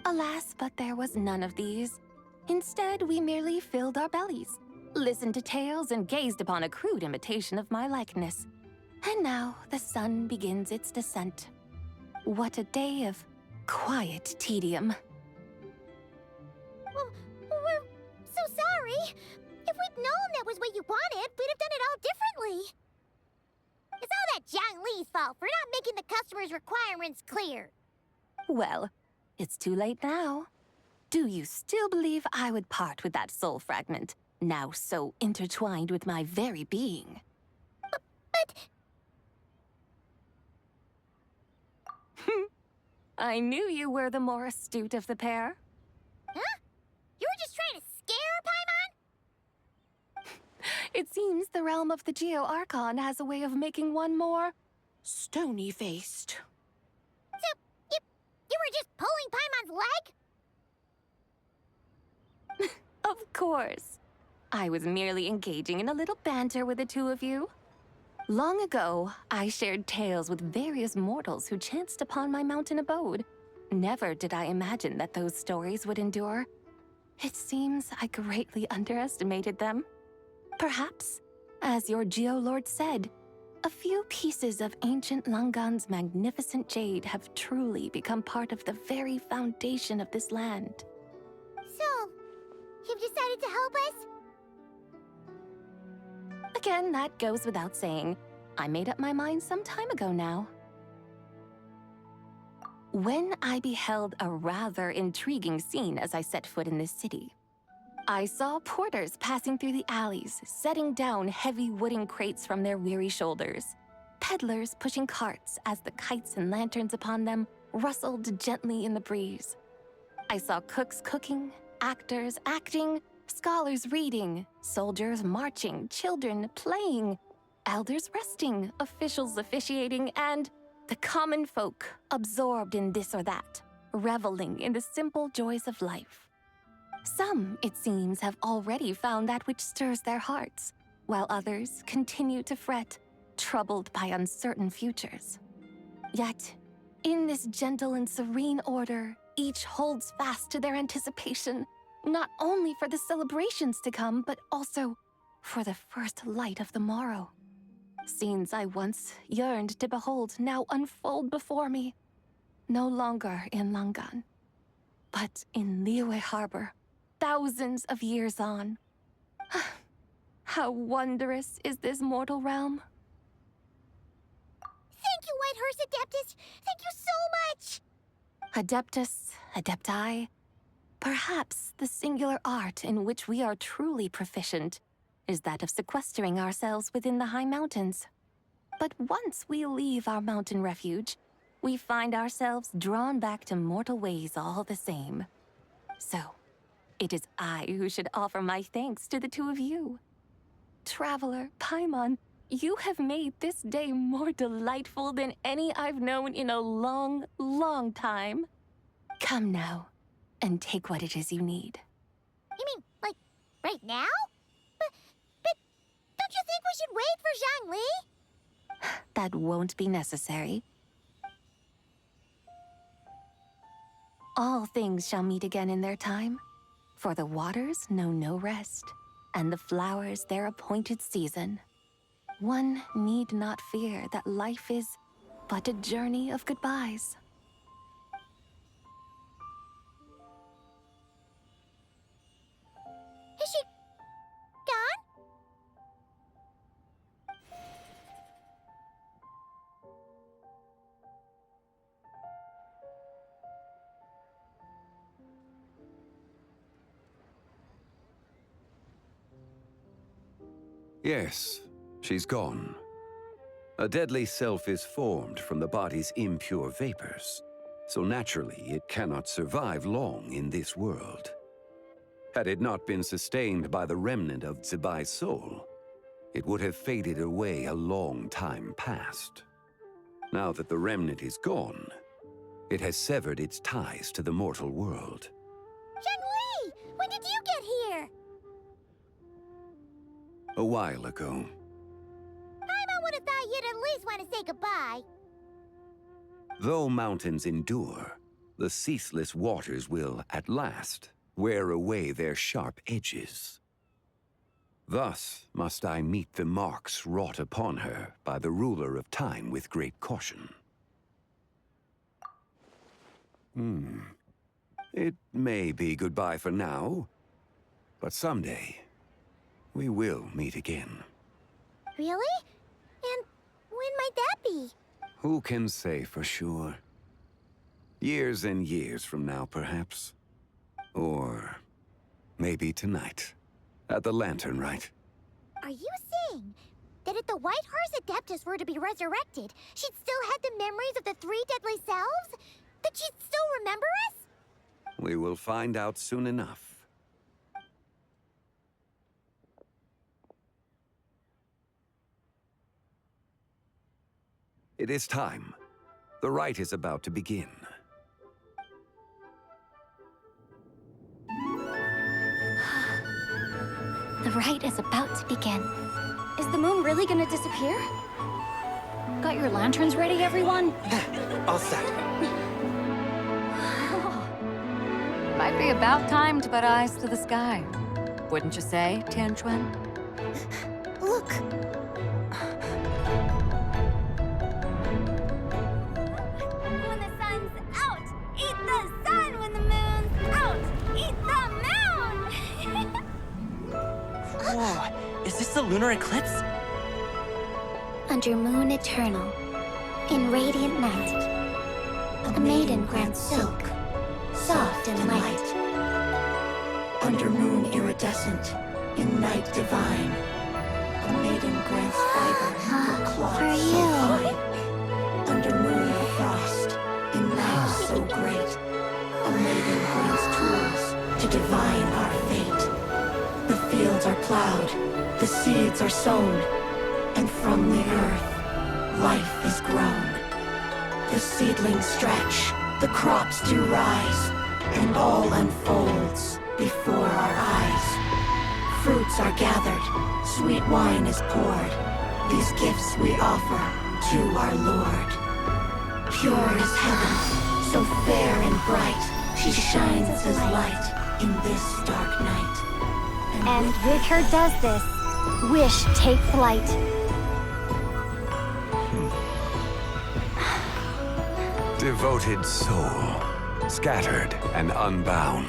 Alas, but there was none of these. Instead, we merely filled our bellies, listened to tales, and gazed upon a crude imitation of my likeness. And now the sun begins its descent. What a day of quiet tedium. Well, we're so sorry. If we'd known that was what you wanted, we'd have done it all differently. It's all that Zhang Li's fault for not making the customer's requirements clear. Well, it's too late now. Do you still believe I would part with that soul fragment, now so intertwined with my very being? But... I knew you were the more astute of the pair. Huh? You were just trying to scare Paimon? It seems the realm of the Geo-Archon has a way of making one more stony-faced. So, you were just pulling Paimon's leg? Of course. I was merely engaging in a little banter with the two of you. Long ago, I shared tales with various mortals who chanced upon my mountain abode. Never did I imagine that those stories would endure. It seems I greatly underestimated them. Perhaps, as your Geolord said, a few pieces of ancient Langan's magnificent jade have truly become part of the very foundation of this land. So, you've decided to help us? Again, that goes without saying. I made up my mind some time ago now. When I beheld a rather intriguing scene as I set foot in this city, I saw porters passing through the alleys, setting down heavy wooden crates from their weary shoulders. Peddlers pushing carts as the kites and lanterns upon them rustled gently in the breeze. I saw cooks cooking, actors acting, scholars reading, soldiers marching, children playing, elders resting, officials officiating, and the common folk absorbed in this or that, reveling in the simple joys of life. Some, it seems, have already found that which stirs their hearts, while others continue to fret, troubled by uncertain futures. Yet, in this gentle and serene order, each holds fast to their anticipation, not only for the celebrations to come, but also for the first light of the morrow. Scenes I once yearned to behold now unfold before me, no longer in Langan, but in Liyue Harbor, thousands of years on. How wondrous is this mortal realm? Thank you, White Horse Adeptus! Thank you so much! Adeptus, Adepti, perhaps the singular art in which we are truly proficient is that of sequestering ourselves within the high mountains. But once we leave our mountain refuge, we find ourselves drawn back to mortal ways all the same. So, It is I who should offer my thanks to the two of you. Traveler, Paimon, you have made this day more delightful than any I've known in a long, long time. Come now, and take what it is you need. You mean, like, right now? But don't you think we should wait for Zhangli? That won't be necessary. All things shall meet again in their time, for the waters know no rest, and the flowers their appointed season. One need not fear that life is but a journey of goodbyes. Is she gone? Yes, she's gone. A deadly self is formed from the body's impure vapors, so naturally it cannot survive long in this world. Had it not been sustained by the remnant of Zibai's soul, it would have faded away a long time past. Now that the remnant is gone, it has severed its ties to the mortal world. Zhangli! When did you get here? A while ago. I would have thought you'd at least want to say goodbye. Though mountains endure, the ceaseless waters will, at last, wear away their sharp edges. Thus must I meet the marks wrought upon her by the ruler of time with great caution. It may be goodbye for now, but someday we will meet again. Really? And when might that be? Who can say for sure? Years and years from now, perhaps. Or maybe tonight, at the Lanternlit. Are you saying that if the White Horse Adeptus were to be resurrected, she'd still have the memories of the three deadly selves? That she'd still remember us? We will find out soon enough. It is time. The rite is about to begin. The rite is about to begin. Is the moon really gonna disappear? Got your lanterns ready, everyone? All set. Might be about time to put eyes to the sky. Wouldn't you say, Tianchuan? Look! When the sun's out, eat the sun. When the moon's out, eat the moon. Whoa, is this the lunar eclipse? Under moon eternal, in radiant night, a maiden grants silk, soft and light. Under moon iridescent, in night divine, a maiden grants fiber for cloth For so you. fine. Under moon of frost, in night so great, a maiden grants tools to divine our fate. The fields are plowed, the seeds are sown, and from the earth, life is grown. The seedlings stretch, the crops do rise, and all unfolds before our eyes. Fruits are gathered, sweet wine is poured. These gifts we offer to our Lord. Pure is heaven, so fair and bright, she shines as light in this dark night. And with her does this, wish take flight. Devoted soul, scattered and unbound.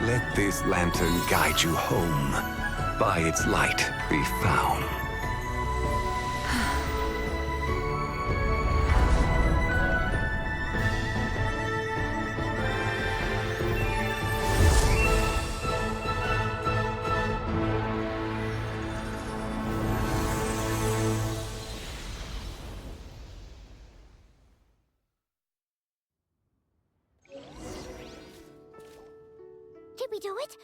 Let this lantern guide you home. By its light be found. Did we do it?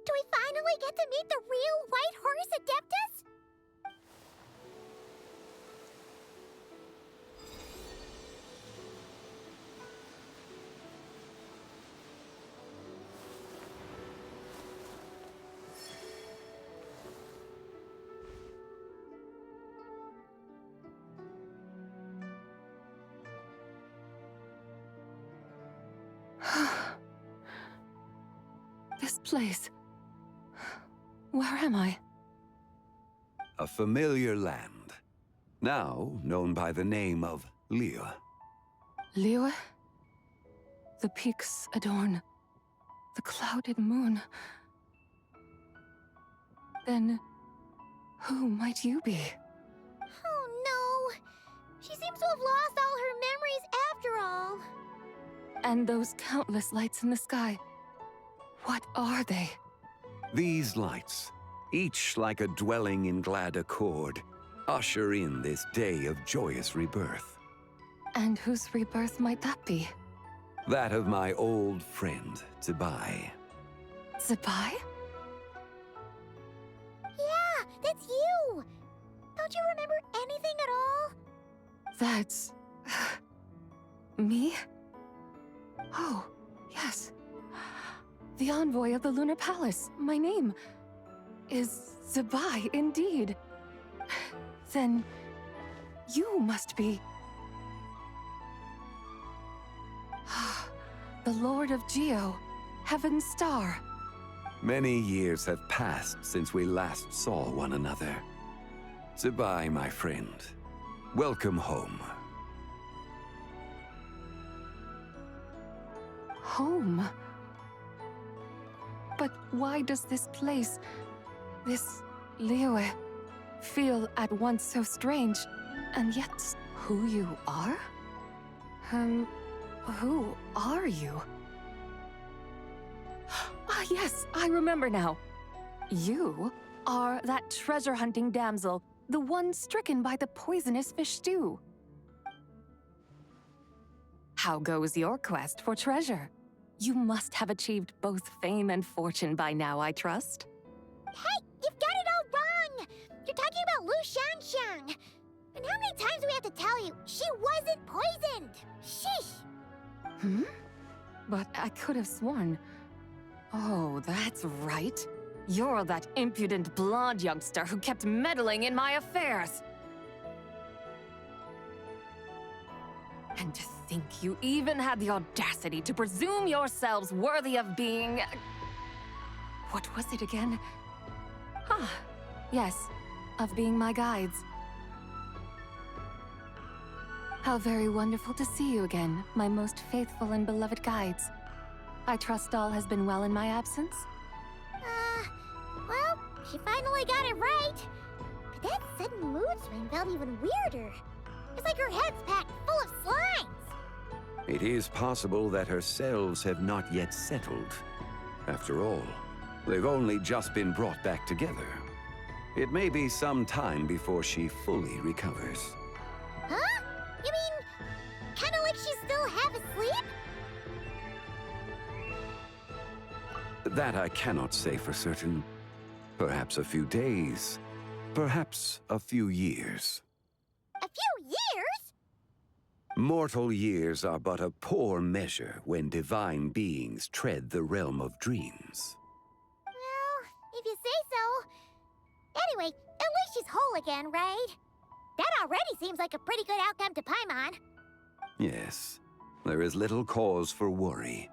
Do we finally get to meet the real White Horse Adeptus? This place. Where am I? A familiar land, now known by the name of Liyue. Liyue? The peaks adorn the clouded moon. Then, who might you be? Oh no! She seems to have lost all her memories after all. And those countless lights in the sky, what are they? These lights, each like a dwelling in glad accord, usher in this day of joyous rebirth. And whose rebirth might that be? That of my old friend, Zibai. Zibai? Yeah, that's you! Don't you remember anything at all? That's... me? Oh, yes. The envoy of the Lunar Palace. My name is Zibai, indeed. Then you must be... the Lord of Geo, Heaven's Star. Many years have passed since we last saw one another. Zibai, my friend. Welcome home. Home? But why does this place, this Liyue, feel at once so strange, and yet who you are? Who are you? Ah, yes, I remember now. You are that treasure-hunting damsel, the one stricken by the poisonous fish stew. How goes your quest for treasure? You must have achieved both fame and fortune by now, I trust. Hey, you've got it all wrong! You're talking about Lu Shanxiang. And how many times do we have to tell you? She wasn't poisoned! Sheesh! But I could have sworn... Oh, that's right. You're that impudent blonde youngster who kept meddling in my affairs. And to think you even had the audacity to presume yourselves worthy of being... What was it again? Ah, yes, of being my guides. How very wonderful to see you again, my most faithful and beloved guides. I trust all has been well in my absence? Well, she finally got it right. But that sudden mood swing felt even weirder. It's like her head's packed full of slimes. It is possible that her cells have not yet settled. After all, they've only just been brought back together. It may be some time before she fully recovers. Huh? You mean, kinda like she's still half asleep? That I cannot say for certain. Perhaps a few days, perhaps a few years. A few years? Mortal years are but a poor measure when divine beings tread the realm of dreams. Well, if you say so. Anyway, at least she's whole again, right? That already seems like a pretty good outcome to Paimon. Yes, there is little cause for worry.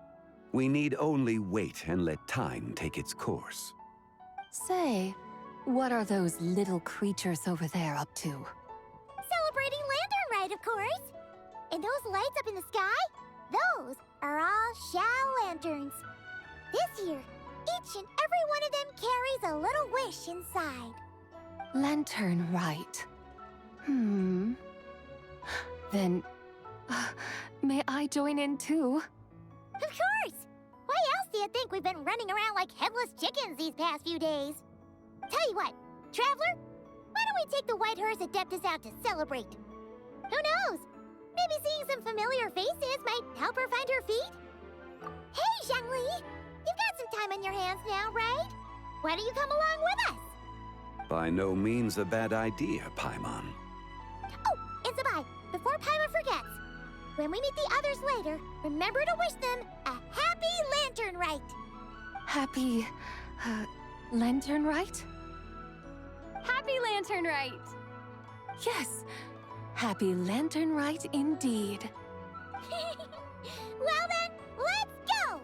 We need only wait and let time take its course. Say, what are those little creatures over there up to? Celebrating Lanternlit, of course. And those lights up in the sky? Those are all Xiao lanterns. This year, each and every one of them carries a little wish inside. Lanternlit. Then, may I join in too? Of course! Why else do you think we've been running around like headless chickens these past few days? Tell you what, Traveler, why don't we take the White Horse Adeptus out to celebrate? Who knows? Maybe seeing some familiar faces might help her find her feet? Hey, Zhangli! You've got some time on your hands now, right? Why don't you come along with us? By no means a bad idea, Paimon. Oh, and Sabai, before Paimon forgets, when we meet the others later, remember to wish them a happy lantern rite. Happy, lantern rite? Happy Lantern Rite! Yes, happy lantern rite indeed. Well then, let's go!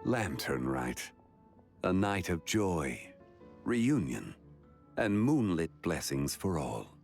Lantern Rite. A night of joy, reunion, and moonlit blessings for all.